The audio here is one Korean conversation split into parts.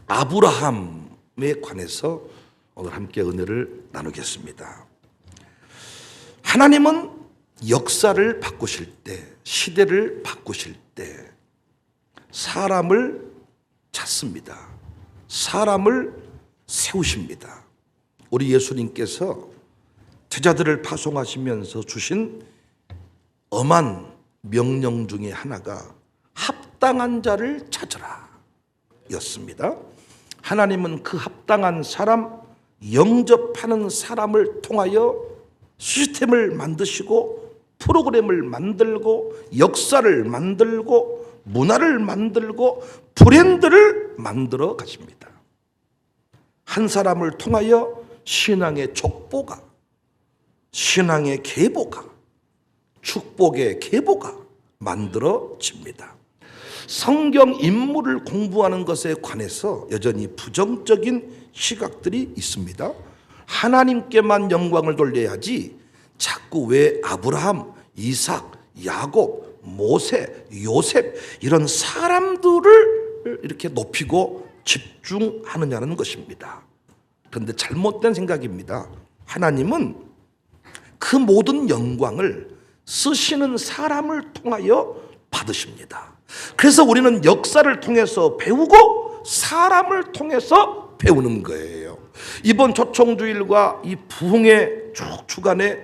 아브라함에 관해서 오늘 함께 은혜를 나누겠습니다. 하나님은 역사를 바꾸실 때, 시대를 바꾸실 때 사람을 찾습니다. 사람을 세우십니다. 우리 예수님께서 제자들을 파송하시면서 주신 엄한 명령 중에 하나가 합당한 자를 찾으라 였습니다. 하나님은 그 합당한 사람, 영접하는 사람을 통하여 시스템을 만드시고 프로그램을 만들고 역사를 만들고 문화를 만들고 브랜드를 만들어 가십니다. 한 사람을 통하여 신앙의 족보가, 신앙의 계보가, 축복의 계보가 만들어집니다. 성경 인물을 공부하는 것에 관해서 여전히 부정적인 시각들이 있습니다. 하나님께만 영광을 돌려야지 자꾸 왜 아브라함, 이삭, 야곱, 모세, 요셉 이런 사람들을 이렇게 높이고 집중하느냐는 것입니다. 그런데 잘못된 생각입니다. 하나님은 그 모든 영광을 쓰시는 사람을 통하여 받으십니다. 그래서 우리는 역사를 통해서 배우고 사람을 통해서 배우는 거예요. 이번 초청주일과 이 부흥의 주간의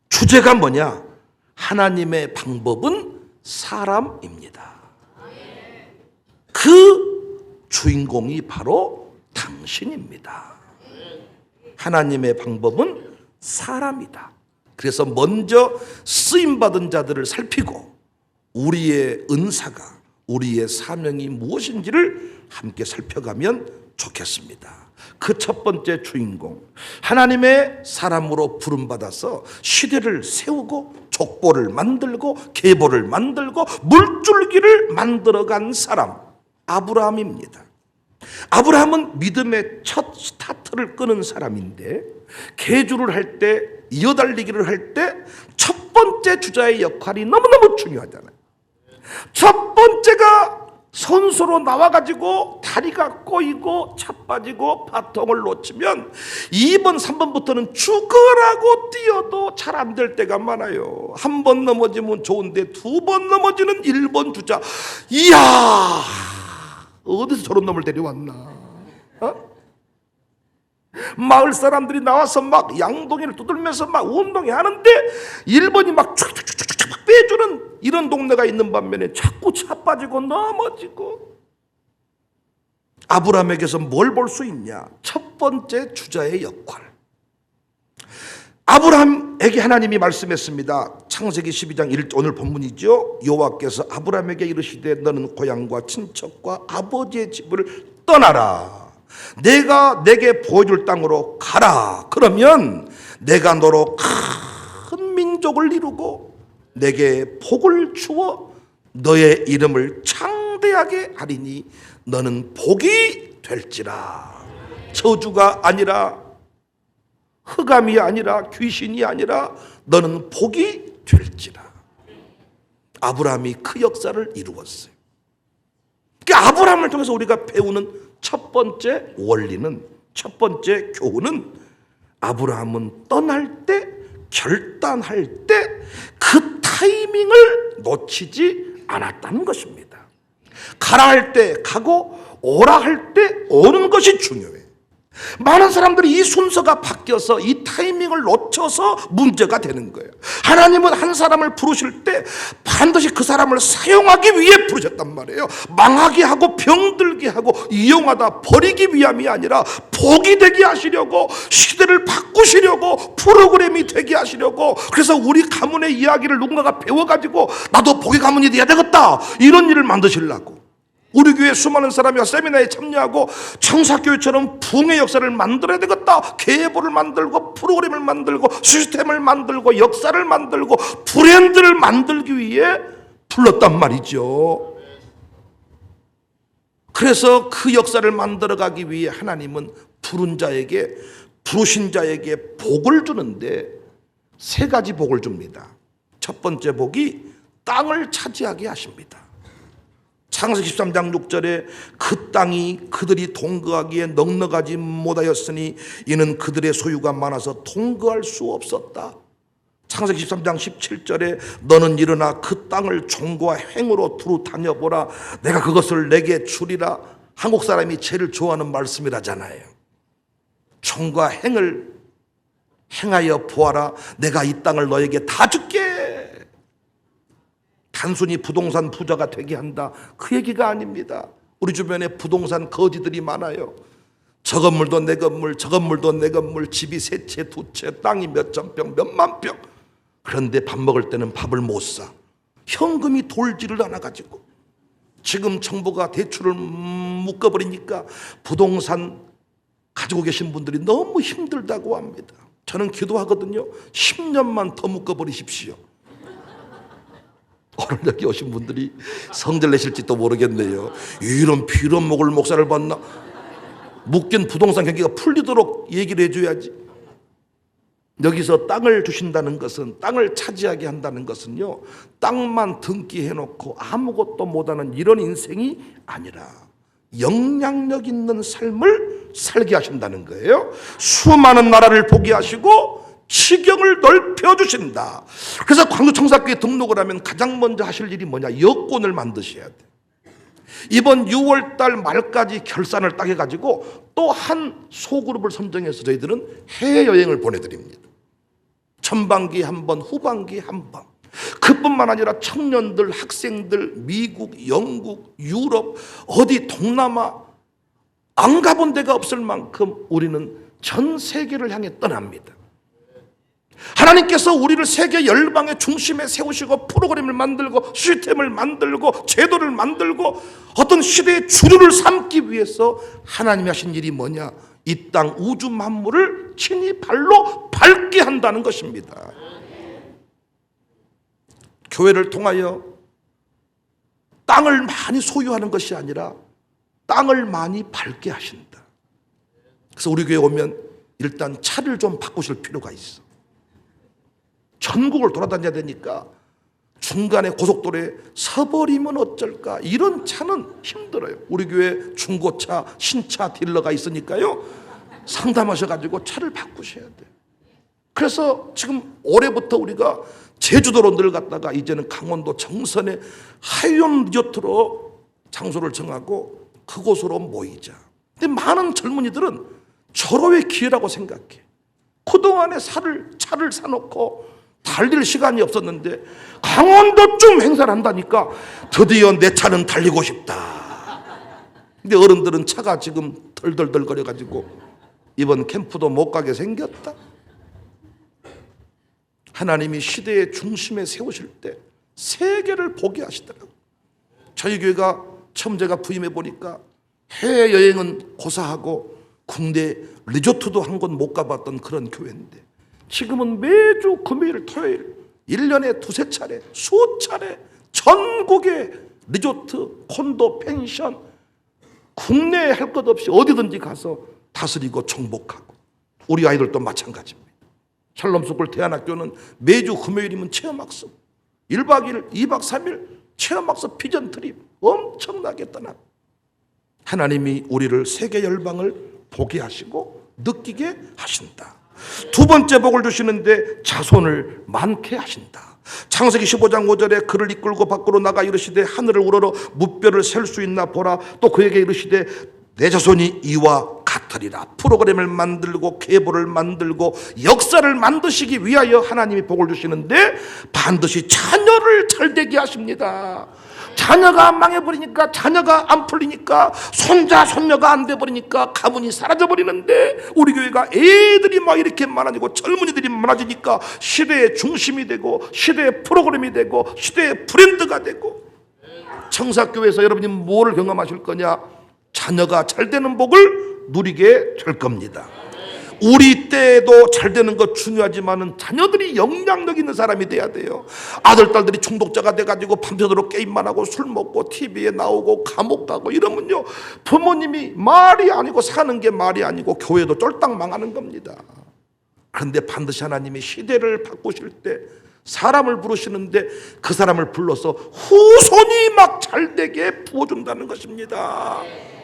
주제가 뭐냐? 하나님의 방법은 사람입니다. 그 주인공이 바로 당신입니다. 하나님의 방법은 사람이다. 그래서 먼저 쓰임받은 자들을 살피고 우리의 은사가, 우리의 사명이 무엇인지를 함께 살펴가면 좋겠습니다. 그 첫 번째 주인공, 하나님의 사람으로 부름받아서 시대를 세우고 족보를 만들고 계보를 만들고 물줄기를 만들어간 사람, 아브라함입니다. 아브라함은 믿음의 첫 스타트를 끄는 사람인데 계주를 할 때, 이어달리기를 할 때 첫 번째 주자의 역할이 너무너무 중요하잖아요. 첫 번째가 선수로 나와가지고 다리가 꼬이고 차 빠지고 바통을 놓치면 2번, 3번부터는 죽으라고 뛰어도 잘 안 될 때가 많아요. 한 번 넘어지면 좋은데 2번 넘어지는 1번 주자, 이야, 어디서 저런 놈을 데려왔나? 마을 사람들이 나와서 막 양동이를 두들면서 막 운동이 하는데 1번이 막 촥촥촥촥 빼주는 이런 동네가 있는 반면에 자꾸 차 빠지고 넘어지고. 아브라함에게서 뭘 볼 수 있냐? 첫 번째 주자의 역할. 아브라함에게 하나님이 말씀했습니다. 창세기 12장 1절, 오늘 본문이죠. 여호와께서 아브라함에게 이르시되 너는 고향과 친척과 아버지의 집을 떠나라. 내가 내게 보여줄 땅으로 가라. 그러면 내가 너로 큰 민족을 이루고 내게 복을 주어 너의 이름을 창대하게 하리니 너는 복이 될지라. 저주가 아니라, 흑암이 아니라, 귀신이 아니라 너는 복이 될지라. 아브라함이 그 역사를 이루었어요. 그러니까 아브라함을 통해서 우리가 배우는 첫 번째 원리는, 첫 번째 교훈은 아브라함은 떠날 때, 결단할 때 그 타이밍을 놓치지 않았다는 것입니다. 가라 할 때 가고 오라 할 때 오는 것이 중요해요. 많은 사람들이 이 순서가 바뀌어서 이 타이밍을 놓쳐서 문제가 되는 거예요. 하나님은 한 사람을 부르실 때 반드시 그 사람을 사용하기 위해 부르셨단 말이에요. 망하게 하고 병들게 하고 이용하다 버리기 위함이 아니라 복이 되게 하시려고, 시대를 바꾸시려고, 프로그램이 되게 하시려고. 그래서 우리 가문의 이야기를 누군가가 배워가지고 나도 복의 가문이 돼야 되겠다, 이런 일을 만드시려고. 우리 교회 수많은 사람이 세미나에 참여하고 청사교회처럼 부흥의 역사를 만들어야 되겠다, 계보를 만들고 프로그램을 만들고 시스템을 만들고 역사를 만들고 브랜드를 만들기 위해 불렀단 말이죠. 그래서 그 역사를 만들어가기 위해 하나님은 부른 자에게, 부르신 자에게 복을 주는데 세 가지 복을 줍니다. 첫 번째 복이 땅을 차지하게 하십니다. 창세기 13장 6절에 그 땅이 그들이 동거하기에 넉넉하지 못하였으니 이는 그들의 소유가 많아서 동거할 수 없었다. 창세기 13장 17절에 너는 일어나 그 땅을 종과 행으로 두루 다녀보라. 내가 그것을 내게 주리라. 한국 사람이 제일 좋아하는 말씀이라잖아요. 종과 행을 행하여 보아라. 내가 이 땅을 너에게 다 줄게. 단순히 부동산 부자가 되게 한다, 그 얘기가 아닙니다. 우리 주변에 부동산 거지들이 많아요. 저 건물도 내 건물, 저 건물도 내 건물, 집이 세 채, 두 채, 땅이 몇천 평, 몇만 평. 그런데 밥 먹을 때는 밥을 못 사. 현금이 돌지를 않아가지고 지금 정부가 대출을 묶어버리니까 부동산 가지고 계신 분들이 너무 힘들다고 합니다. 저는 기도하거든요. 10년만 더 묶어버리십시오. 오늘 여기 오신 분들이 성질 내실지도 모르겠네요. 이런 빌어먹을 목사를 봤나? 묶인 부동산 경기가 풀리도록 얘기를 해줘야지. 여기서 땅을 주신다는 것은, 땅을 차지하게 한다는 것은요, 땅만 등기해놓고 아무것도 못하는 이런 인생이 아니라 영향력 있는 삶을 살게 하신다는 거예요. 수많은 나라를 보게 하시고 지경을 넓혀주신다. 그래서 광주청사교회 등록을 하면 가장 먼저 하실 일이 뭐냐? 여권을 만드셔야 돼. 이번 6월 달 말까지 결산을 딱 해가지고 또 한 소그룹을 선정해서 저희들은 해외여행을 보내드립니다. 전반기에 한 번, 후반기에 한 번. 그뿐만 아니라 청년들, 학생들, 미국, 영국, 유럽, 어디 동남아 안 가본 데가 없을 만큼 우리는 전 세계를 향해 떠납니다. 하나님께서 우리를 세계 열방의 중심에 세우시고 프로그램을 만들고 시스템을 만들고 제도를 만들고 어떤 시대의 주류를 삼기 위해서 하나님이 하신 일이 뭐냐? 이 땅 우주 만물을 친히 발로 밟게 한다는 것입니다. 교회를 통하여 땅을 많이 소유하는 것이 아니라 땅을 많이 밟게 하신다. 그래서 우리 교회 오면 일단 차를 좀 바꾸실 필요가 있어. 전국을 돌아다녀야 되니까 중간에 고속도로에 서버리면 어쩔까? 이런 차는 힘들어요. 우리 교회 중고차, 신차 딜러가 있으니까요, 상담하셔가지고 차를 바꾸셔야 돼요. 그래서 지금 올해부터 우리가 제주도로 늘 갔다가 이제는 강원도 정선에 하이온 리조트로 장소를 정하고 그곳으로 모이자. 근데 많은 젊은이들은 절호의 기회라고 생각해. 그동안에 차를 사놓고 달릴 시간이 없었는데 강원도쯤 행사를 한다니까 드디어 내 차는 달리고 싶다. 근데 어른들은 차가 지금 덜덜덜 거려가지고 이번 캠프도 못 가게 생겼다. 하나님이 시대의 중심에 세우실 때 세계를 보게 하시더라고요. 저희 교회가 처음 제가 부임해 보니까 해외여행은 고사하고 국내 리조트도 한 곳 못 가봤던 그런 교회인데 지금은 매주 금요일, 토요일 1년에 두세 차례, 수차례 전국의 리조트, 콘도, 펜션 국내에 할 것 없이 어디든지 가서 다스리고 정복하고 우리 아이들도 마찬가지입니다. 샬롬스쿨 대안학교는 매주 금요일이면 체험학습 1박 2일, 2박 3일 체험학습 비전 트립 엄청나게 떠나 하나님이 우리를 세계 열방을 보게 하시고 느끼게 하신다. 두 번째 복을 주시는데 자손을 많게 하신다. 창세기 15장 5절에 그를 이끌고 밖으로 나가 이르시되 하늘을 우러러 무뼈를 셀 수 있나 보라. 또 그에게 이르시되 내 자손이 이와 같으리라. 프로그램을 만들고 계보를 만들고 역사를 만드시기 위하여 하나님이 복을 주시는데 반드시 자녀를 잘되게 하십니다. 자녀가 망해버리니까, 자녀가 안 풀리니까, 손자 손녀가 안 돼버리니까 가문이 사라져버리는데 우리 교회가 애들이 막 이렇게 많아지고 젊은이들이 많아지니까 시대의 중심이 되고 시대의 프로그램이 되고 시대의 브랜드가 되고 청사교회에서 여러분이 뭐를 경험하실 거냐? 자녀가 잘 되는 복을 누리게 될 겁니다. 우리 때에도 잘 되는 것 중요하지만은 자녀들이 영향력 있는 사람이 돼야 돼요. 아들, 딸들이 중독자가 돼가지고 밤새도록 게임만 하고 술 먹고 TV에 나오고 감옥 가고 이러면요, 부모님이 말이 아니고 사는 게 말이 아니고 교회도 쫄딱 망하는 겁니다. 그런데 반드시 하나님이 시대를 바꾸실 때 사람을 부르시는데 그 사람을 불러서 후손이 막 잘되게 부어준다는 것입니다.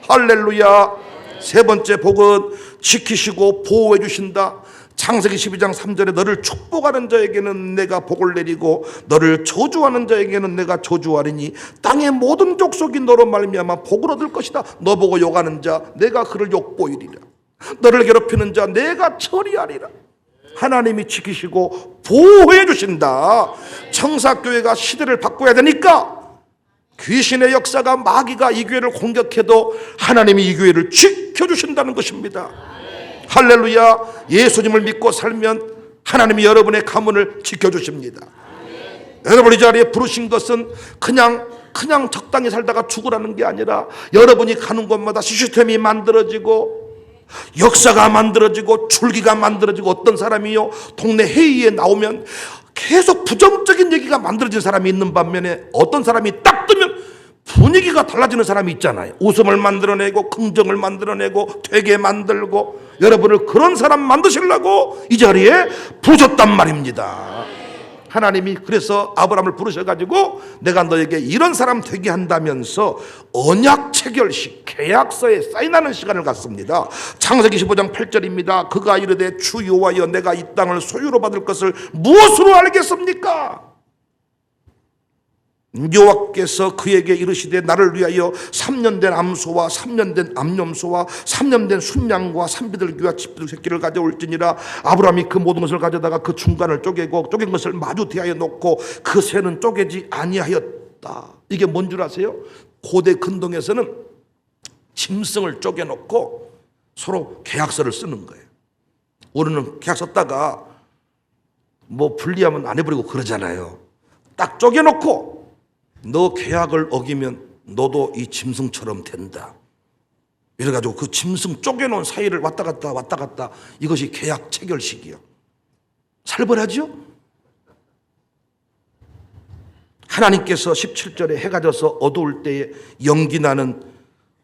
할렐루야. 세 번째 복은 지키시고 보호해 주신다. 창세기 12장 3절에 너를 축복하는 자에게는 내가 복을 내리고 너를 저주하는 자에게는 내가 저주하리니 땅의 모든 족속이 너로 말미암아 복을 얻을 것이다. 너 보고 욕하는 자 내가 그를 욕보이리라. 너를 괴롭히는 자 내가 처리하리라. 하나님이 지키시고 보호해 주신다. 청사교회가 시대를 바꿔야 되니까 귀신의 역사가 마귀가 이 교회를 공격해도 하나님이 이 교회를 지켜주신다는 것입니다. 할렐루야. 예수님을 믿고 살면 하나님이 여러분의 가문을 지켜주십니다. 여러분 이 자리에 부르신 것은 그냥 적당히 살다가 죽으라는 게 아니라 여러분이 가는 곳마다 시스템이 만들어지고 역사가 만들어지고 줄기가 만들어지고 어떤 사람이요 동네 회의에 나오면 계속 부정적인 얘기가 만들어진 사람이 있는 반면에 어떤 사람이 딱 뜨면 분위기가 달라지는 사람이 있잖아요. 웃음을 만들어내고 긍정을 만들어내고 되게 만들고 여러분을 그런 사람 만드시려고 이 자리에 부르셨단 말입니다. 하나님이 그래서 아브라함을 부르셔가지고 내가 너에게 이런 사람 되게 한다면서 언약 체결식 계약서에 사인하는 시간을 갖습니다. 창세기 15장 8절입니다. 그가 이르되 주 여호와여 내가 이 땅을 소유로 받을 것을 무엇으로 알겠습니까? 여호와께서 그에게 이르시되 나를 위하여 3년 된 암소와 3년 된 암염소와 3년 된 순양과 산비둘기와 집비둘 새끼를 가져올지니라. 아브라함이 그 모든 것을 가져다가 그 중간을 쪼개고 쪼갠 것을 마주 대하여 놓고 그 새는 쪼개지 아니하였다. 이게 뭔 줄 아세요? 고대 근동에서는 짐승을 쪼개놓고 서로 계약서를 쓰는 거예요. 우리는 계약 썼다가 뭐 분리하면 안 해버리고 그러잖아요. 딱 쪼개놓고 너 계약을 어기면 너도 이 짐승처럼 된다. 이래가지고 그 짐승 쪼개놓은 사이를 왔다 갔다 이것이 계약 체결식이요. 살벌하죠? 하나님께서 17절에 해가 져서 어두울 때에 연기나는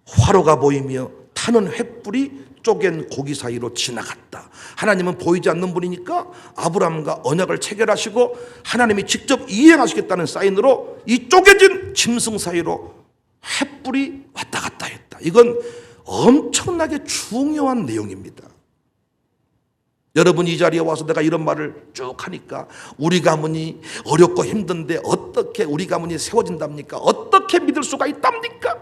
화로가 보이며 타는 횃불이 쪼갠 고기 사이로 지나갔다. 하나님은 보이지 않는 분이니까 아브라함과 언약을 체결하시고 하나님이 직접 이행하시겠다는 사인으로 이 쪼개진 짐승 사이로 횃불이 왔다 갔다 했다. 이건 엄청나게 중요한 내용입니다. 여러분 이 자리에 와서 내가 이런 말을 쭉 하니까 우리 가문이 어렵고 힘든데 어떻게 우리 가문이 세워진답니까? 어떻게 믿을 수가 있답니까?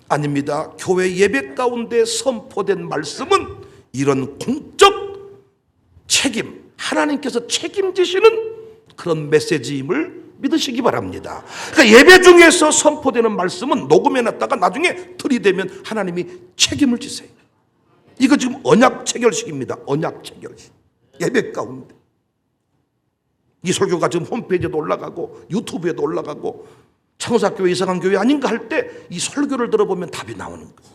아닙니다. 교회 예배 가운데 선포된 말씀은 이런 공적 책임, 하나님께서 책임지시는 그런 메시지임을 믿으시기 바랍니다. 그러니까 예배 중에서 선포되는 말씀은 녹음해놨다가 나중에 들이대면 하나님이 책임을 지세요. 이거 지금 언약 체결식입니다. 언약 체결식. 예배 가운데. 이 설교가 지금 홈페이지에도 올라가고 유튜브에도 올라가고 청사교회 이상한 교회 아닌가 할 때 이 설교를 들어보면 답이 나오는 거예요.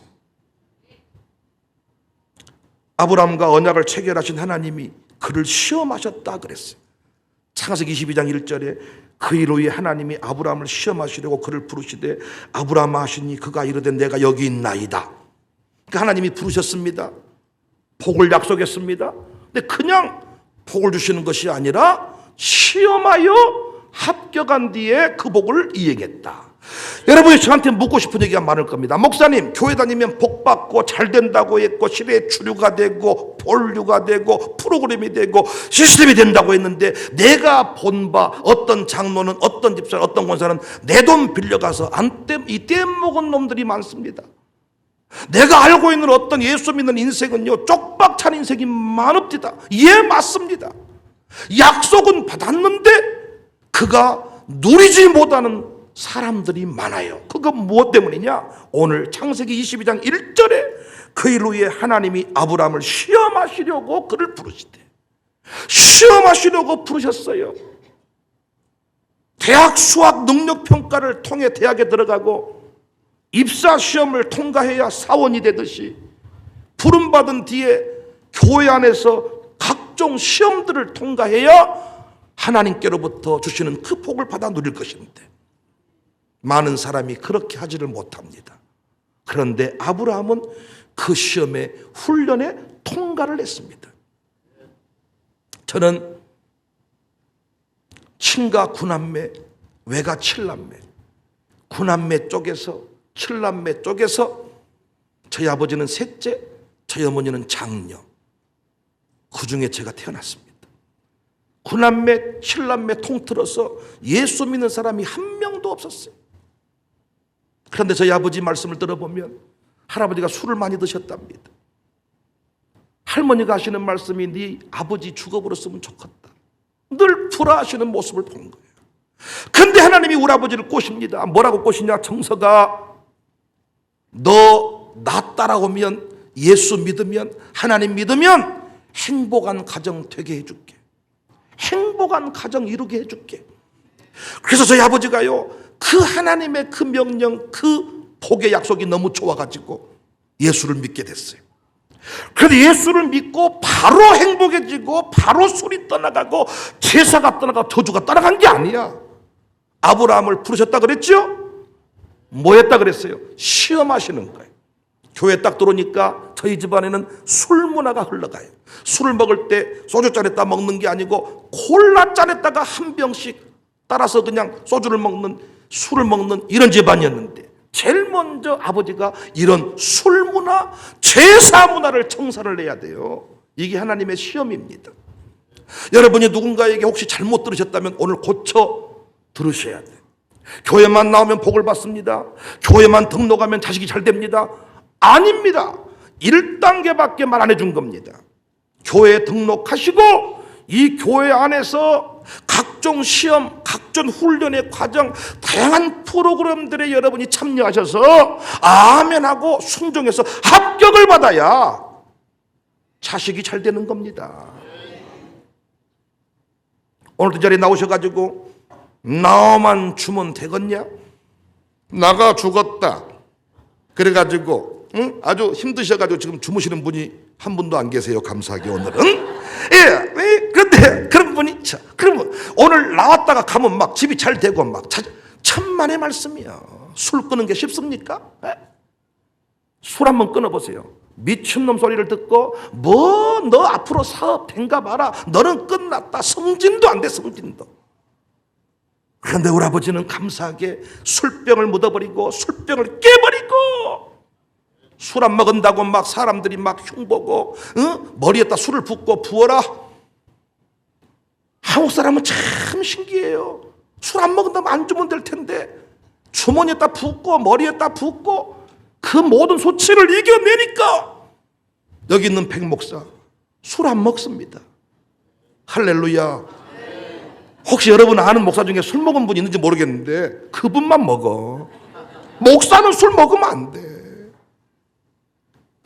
아브라함과 언약을 체결하신 하나님이 그를 시험하셨다 그랬어요. 창세기 22장 1절에 그 일 후에 하나님이 아브라함을 시험하시려고 그를 부르시되 아브라함 하시니 그가 이르되 내가 여기 있나이다. 그러니까 하나님이 부르셨습니다. 복을 약속했습니다. 근데 그냥 복을 주시는 것이 아니라 시험하여 합격한 뒤에 그 복을 이행했다. 여러분이 저한테 묻고 싶은 얘기가 많을 겁니다. 목사님, 교회 다니면 복 받고 잘 된다고 했고 시대의 주류가 되고 본류가 되고 프로그램이 되고 시스템이 된다고 했는데 내가 본 바 어떤 장로는 어떤 집사 어떤 권사는 내 돈 빌려가서 이 떼먹은 놈들이 많습니다. 내가 알고 있는 어떤 예수 믿는 인생은요 쪽박 찬 인생이 많읍니다. 예, 맞습니다. 약속은 받았는데 그가 누리지 못하는 사람들이 많아요. 그거 무엇 때문이냐? 오늘 창세기 22장 1절에 그 일 후에 하나님이 아브라함을 시험하시려고 그를 부르시대. 시험하시려고 부르셨어요. 대학 수학 능력평가를 통해 대학에 들어가고 입사 시험을 통과해야 사원이 되듯이 부름받은 뒤에 교회 안에서 각종 시험들을 통과해야 하나님께로부터 주시는 그 복을 받아 누릴 것인데 많은 사람이 그렇게 하지를 못합니다. 그런데 아브라함은 그 시험에 훈련에 통과를 했습니다. 저는 친가 구남매, 외가 칠남매, 구남매 쪽에서 칠남매 쪽에서 저희 아버지는 셋째, 저희 어머니는 장녀. 그 중에 제가 태어났습니다. 구남매, 칠남매 통틀어서 예수 믿는 사람이 한 명도 없었어요. 그런데 저희 아버지 말씀을 들어보면 할아버지가 술을 많이 드셨답니다. 할머니가 하시는 말씀이 네 아버지 죽어버렸으면 좋겠다. 늘 불화하시는 모습을 본 거예요. 근데 하나님이 우리 아버지를 꼬십니다. 뭐라고 꼬시냐? 정서가 너 나 따라오면, 예수 믿으면, 하나님 믿으면 행복한 가정 되게 해줄게. 행복한 가정 이루게 해줄게. 그래서 저희 아버지가요, 그 하나님의 그 명령, 그 복의 약속이 너무 좋아가지고 예수를 믿게 됐어요. 그런데 예수를 믿고 바로 행복해지고 바로 술이 떠나가고 제사가 떠나가고 저주가 떠나간 게 아니야. 아브라함을 부르셨다 그랬죠? 뭐 했다 그랬어요? 시험하시는 거예요. 교회 딱 들어오니까 저희 집안에는 술 문화가 흘러가요. 술을 먹을 때 소주잔에다 먹는 게 아니고 콜라잔에다가 한 병씩 따라서 그냥 소주를 먹는, 술을 먹는 이런 집안이었는데, 제일 먼저 아버지가 이런 술 문화, 제사 문화를 청산을 해야 돼요. 이게 하나님의 시험입니다. 여러분이 누군가에게 혹시 잘못 들으셨다면 오늘 고쳐 들으셔야 돼요. 교회만 나오면 복을 받습니다. 교회만 등록하면 자식이 잘 됩니다. 아닙니다. 1단계밖에 말 안 해준 겁니다. 교회에 등록하시고 이 교회 안에서 각종 시험, 각종 훈련의 과정, 다양한 프로그램들에 여러분이 참여하셔서 아멘하고 순종해서 합격을 받아야 자식이 잘 되는 겁니다. 오늘도 이 자리에 나오셔가지고 나만 주면 되겠냐? 나가 죽었다. 그래가지고 아주 힘드셔가지고 지금 주무시는 분이 한 분도 안 계세요. 감사하게 오늘은. 예, 그런데 그런 분이, 그러면 오늘 나왔다가 가면 막 집이 잘 되고 막 천만의 말씀이야. 술 끊는 게 쉽습니까? 술 한번 끊어보세요. 미친놈 소리를 듣고 뭐 너 앞으로 사업 된가 봐라. 너는 끝났다. 승진도 안 돼, 승진도. 그런데 우리 아버지는 감사하게 술병을 묻어버리고 술병을 깨버리고 술 안 먹은다고 막 사람들이 막 흉보고 머리에다 술을 붓고 부어라. 한국 사람은 참 신기해요. 술 안 먹은다면 안 주면 될 텐데 주머니에다 붓고 머리에다 붓고 그 모든 소치를 이겨내니까 여기 있는 백 목사 술 안 먹습니다. 할렐루야. 혹시 여러분 아는 목사 중에 술 먹은 분 있는지 모르겠는데 그분만 먹어. 목사는 술 먹으면 안 돼.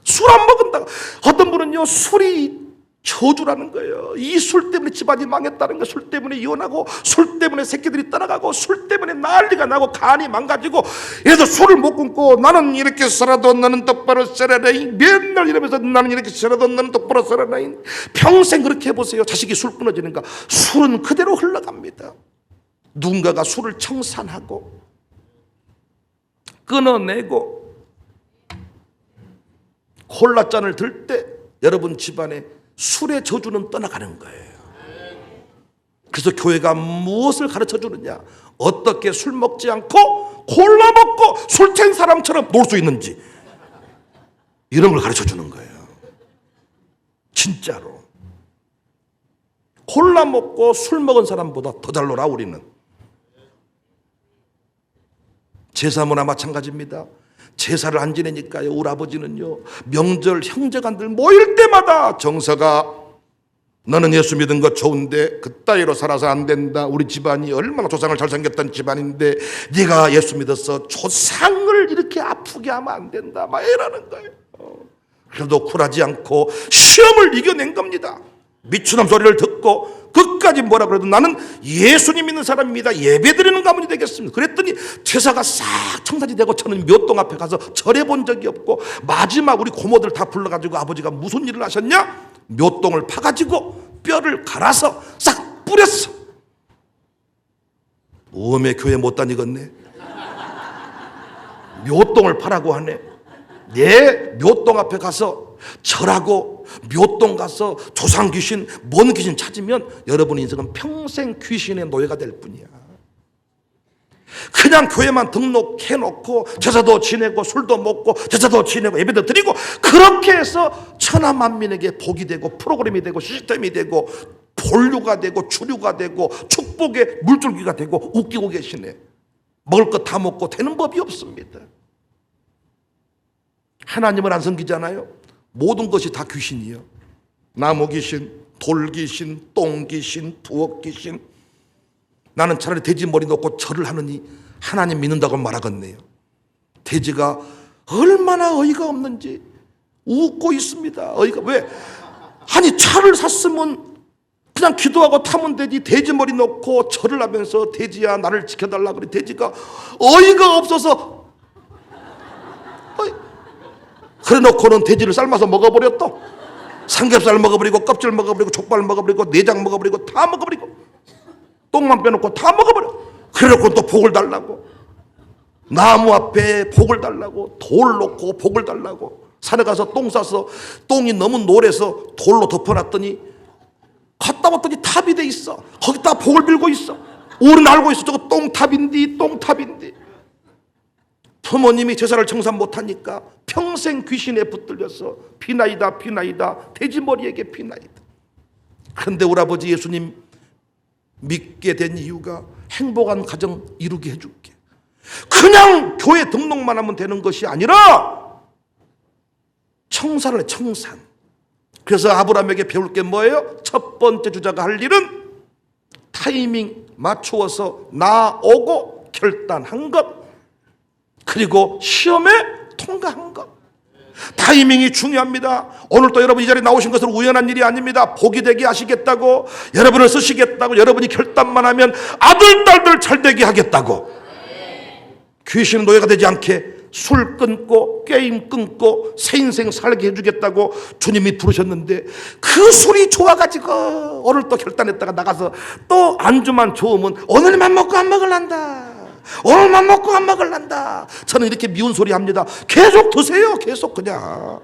술 안 먹은다. 어떤 분은요 술이 저주라는 거예요. 이 술 때문에 집안이 망했다는 거, 술 때문에 이혼하고 술 때문에 새끼들이 떠나가고 술 때문에 난리가 나고 간이 망가지고 이래서 술을 못 끊고 나는 이렇게 살아도 너는 똑바로 살아라잉. 맨날 이러면서 나는 이렇게 살아도 너는 똑바로 살아라잉. 평생 그렇게 해보세요. 자식이 술 끊어지는가? 술은 그대로 흘러갑니다. 누군가가 술을 청산하고 끊어내고 콜라잔을 들 때 여러분 집안에 술의 저주는 떠나가는 거예요. 그래서 교회가 무엇을 가르쳐 주느냐? 어떻게 술 먹지 않고 콜라 먹고 술 취한 사람처럼 놀 수 있는지 이런 걸 가르쳐 주는 거예요. 진짜로. 콜라 먹고 술 먹은 사람보다 더 잘 놀아 우리는. 제사 문화 마찬가지입니다. 제사를 안 지내니까요 우리 아버지는요 명절 형제간들 모일 때마다 정서가 너는 예수 믿은 거 좋은데 그따위로 살아서 안 된다. 우리 집안이 얼마나 조상을 잘생겼던 집안인데 네가 예수 믿어서 조상을 이렇게 아프게 하면 안 된다 막 이러는 거예요. 그래도 쿨하지 않고 시험을 이겨낸 겁니다. 미친놈 소리를 듣고 끝까지 뭐라 그래도 나는 예수님 믿는 사람입니다. 예배드리는 가문이 되겠습니다. 그랬더니 제사가 싹 청산이 되고 저는 묘동 앞에 가서 절해본 적이 없고 마지막 우리 고모들 다 불러가지고 아버지가 무슨 일을 하셨냐? 묘동을 파가지고 뼈를 갈아서 싹 뿌렸어. 오메 교회 못 다니겠네. 묘동을 파라고 하네. 내 묘동 앞에 가서 절하고 묘동 가서 조상 귀신, 뭔 귀신 찾으면 여러분의 인생은 평생 귀신의 노예가 될 뿐이야. 그냥 교회만 등록해놓고 제사도 지내고 술도 먹고 제사도 지내고 예배도 드리고 그렇게 해서 천하만민에게 복이 되고 프로그램이 되고 시스템이 되고 본류가 되고 주류가 되고 축복의 물줄기가 되고 웃기고 계시네. 먹을 것 다 먹고 되는 법이 없습니다. 하나님을 안 섬기잖아요. 모든 것이 다 귀신이에요. 나무 귀신, 돌 귀신, 똥 귀신, 부엌 귀신. 나는 차라리 돼지 머리 놓고 절을 하느니 하나님 믿는다고 말하겠네요. 돼지가 얼마나 어이가 없는지 웃고 있습니다. 어이가 왜? 아니 차를 샀으면 그냥 기도하고 타면 되지. 돼지 머리 놓고 절을 하면서 돼지야 나를 지켜달라 그래. 돼지가 어이가 없어서 그래 놓고는 돼지를 삶아서 먹어버렸다. 삼겹살 먹어버리고 껍질 먹어버리고 족발 먹어버리고 내장 먹어버리고 다 먹어버리고 똥만 빼놓고 다 먹어버려. 그래놓고 또 복을 달라고 나무 앞에 복을 달라고 돌 놓고 복을 달라고 산에 가서 똥 싸서 똥이 너무 노래서 돌로 덮어놨더니 갔다 왔더니 탑이 돼 있어. 거기다 복을 빌고 있어. 우리는 알고 있어. 저거 똥탑인디 똥탑인디. 부모님이 제사를 청산 못하니까 평생 귀신에 붙들려서 비나이다 비나이다 돼지머리에게 비나이다. 그런데 우리 아버지 예수님 믿게 된 이유가 행복한 가정 이루게 해줄게. 그냥 교회 등록만 하면 되는 것이 아니라 청산을 해. 청산. 그래서 아브라함에게 배울 게 뭐예요? 첫 번째 주자가 할 일은 타이밍 맞추어서 나오고 결단한 것, 그리고 시험에 통과한 것. 타이밍이 중요합니다. 오늘 또 여러분 이 자리에 나오신 것은 우연한 일이 아닙니다. 복이 되게 하시겠다고, 여러분을 쓰시겠다고, 여러분이 결단만 하면 아들 딸들 잘되게 하겠다고. 귀신 노예가 되지 않게 술 끊고 게임 끊고 새 인생 살게 해주겠다고 주님이 부르셨는데 그 술이 좋아가지고 오늘 또 결단했다가 나가서 또 안주만 좋으면 오늘만 먹고 안 먹을란다, 오늘만 먹고 안 먹을란다. 저는 이렇게 미운 소리 합니다. 계속 드세요. 계속 그냥.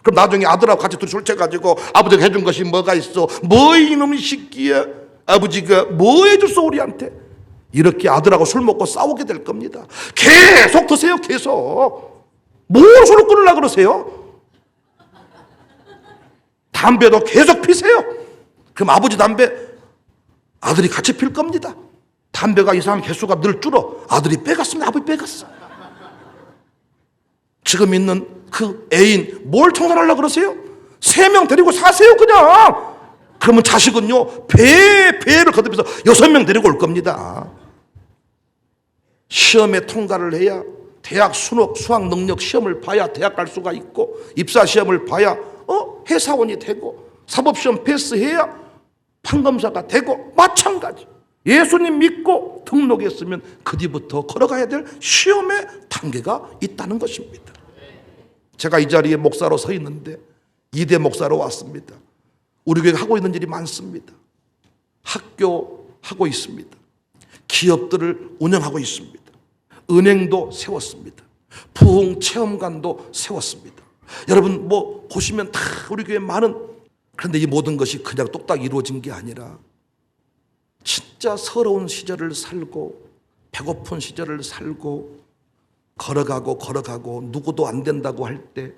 그럼 나중에 아들하고 같이 술 취해가지고 아버지가 해준 것이 뭐가 있어, 뭐 이놈의 새끼야, 아버지가 뭐 해줬어 우리한테, 이렇게 아들하고 술 먹고 싸우게 될 겁니다. 계속 드세요. 계속. 뭘 술을 끊으려고 그러세요? 담배도 계속 피세요. 그럼 아버지 담배 아들이 같이 필 겁니다. 담배가 이상한 개수가 늘 줄어. 아들이 빼갔습니다. 아버지 빼갔어. 지금 있는 그 애인 뭘 청산하려고 그러세요? 3명 데리고 사세요 그냥. 그러면 자식은요 배를 거듭해서 6명 데리고 올 겁니다. 시험에 통과를 해야, 대학 수학 능력 시험을 봐야 대학 갈 수가 있고, 입사 시험을 봐야 회사원이 되고, 사법시험 패스해야 판검사가 되고, 마찬가지. 예수님 믿고 등록했으면 그 뒤부터 걸어가야 될 시험의 단계가 있다는 것입니다. 제가 이 자리에 목사로 서 있는데 2대 목사로 왔습니다. 우리 교회가 하고 있는 일이 많습니다. 학교 하고 있습니다. 기업들을 운영하고 있습니다. 은행도 세웠습니다. 부흥체험관도 세웠습니다. 여러분 뭐 보시면 다 우리 교회 많은, 그런데 이 모든 것이 그냥 뚝딱 이루어진 게 아니라 진짜 서러운 시절을 살고 배고픈 시절을 살고 걸어가고 누구도 안 된다고 할 때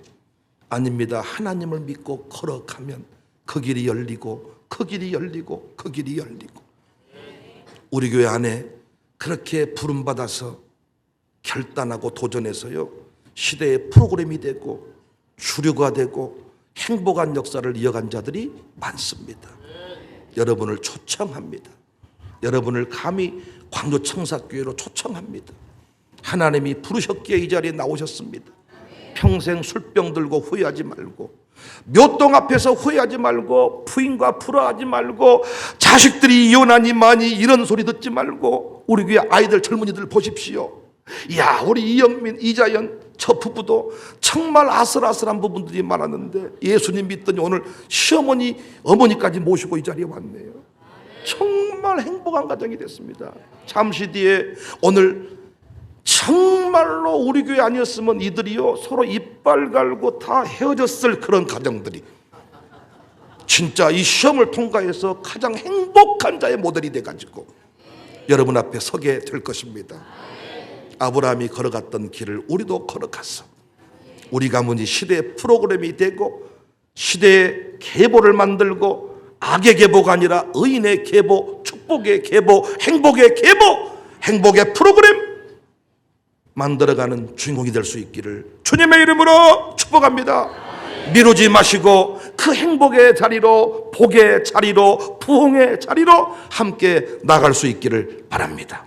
아닙니다. 하나님을 믿고 걸어가면 그 길이 열리고 그 길이 열리고 그 길이 열리고. 우리 교회 안에 그렇게 부름받아서 결단하고 도전해서요 시대의 프로그램이 되고 주류가 되고 행복한 역사를 이어간 자들이 많습니다. 여러분을 초청합니다. 여러분을 감히 광주청사교회로 초청합니다. 하나님이 부르셨기에 이 자리에 나오셨습니다. 평생 술병 들고 후회하지 말고, 묘동 앞에서 후회하지 말고, 부인과 불화하지 말고, 자식들이 이혼하니 많이 이런 소리 듣지 말고, 우리 교회 아이들 젊은이들 보십시오. 야, 우리 이영민, 이자연 저 부부도 정말 아슬아슬한 부분들이 많았는데 예수님 믿더니 오늘 시어머니, 어머니까지 모시고 이 자리에 왔네요. 정말 행복한 가정이 됐습니다. 잠시 뒤에 오늘 정말로 우리 교회 아니었으면 이들이요 서로 이빨 갈고 다 헤어졌을 그런 가정들이 진짜 이 시험을 통과해서 가장 행복한 자의 모델이 돼가지고 여러분 앞에 서게 될 것입니다. 아브라함이 걸어갔던 길을 우리도 걸어가서 우리 가문이 시대의 프로그램이 되고 시대의 계보를 만들고 악의 계보가 아니라 의인의 계보, 축복의 계보, 행복의 계보, 행복의 프로그램 만들어가는 주인공이 될 수 있기를 주님의 이름으로 축복합니다. 미루지 마시고 그 행복의 자리로, 복의 자리로, 부흥의 자리로 함께 나갈 수 있기를 바랍니다.